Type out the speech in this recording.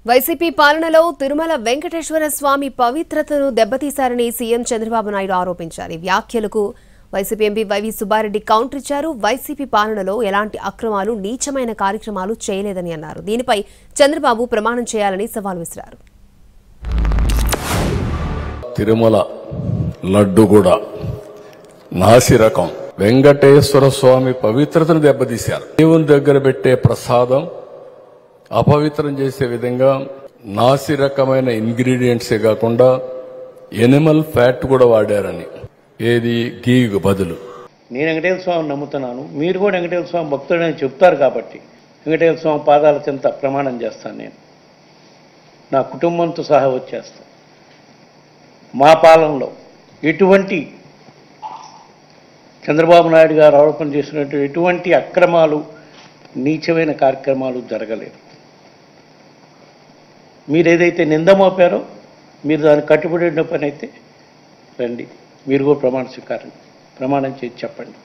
YCP పాలనలో తిరుమల వెంకటేశ్వర స్వామి పవిత్రతను దెబ్బతీశారని CM Chandrababu Naidu ఆరోపించారు. ఈ వ్యాఖ్యలకు వైసీపీ ఎంపీ వైవి సుబ్బారెడ్డి కౌంటర్ ఇచ్చారు. వైసీపీ పాలనలో ఎలాంటి అక్రమాలు, నీచమైన కార్యక్రమాలు చేయలేదని అన్నారు. దీనిపై చంద్రబాబు ప్రమాణం చేయాలని సవాల్ విసిరారు. తిరుమల లడ్డు కూడా నాసి రకం వెంకటేశ్వర స్వామి పవిత్రతను దెబ్బతీశారు. దేవుని దగ్గర పెట్టే ప్రసాదం అపవిత్రం చేసే విధంగా నాసి రకమైన ఇంగ్రీడియంట్సే కాకుండా ఎనిమల్ ఫ్యాట్ కూడా వాడారని, ఏది గీకు బదులు. నేను వెంకటేశ్వర స్వామిని నమ్ముతున్నాను, మీరు కూడా వెంకటేశ్వర స్వామి భక్తుడని చెప్తారు కాబట్టి వెంకటేశ్వర స్వామి పాదాల చెంత ప్రమాణం చేస్తాను. నేను నా కుటుంబంతో సహా వచ్చేస్తాను. మా పాలనలో ఎటువంటి చంద్రబాబు నాయుడు గారు ఆరోపణ చేసినట్టు ఎటువంటి అక్రమాలు, నీచమైన కార్యక్రమాలు జరగలేదు. మీరు ఏదైతే నింద మోపారో మీరు దానికి కట్టుబడి ఉన్న పని అయితే రండి, మీరు కూడా ప్రమాణం చేసి చెప్పండి.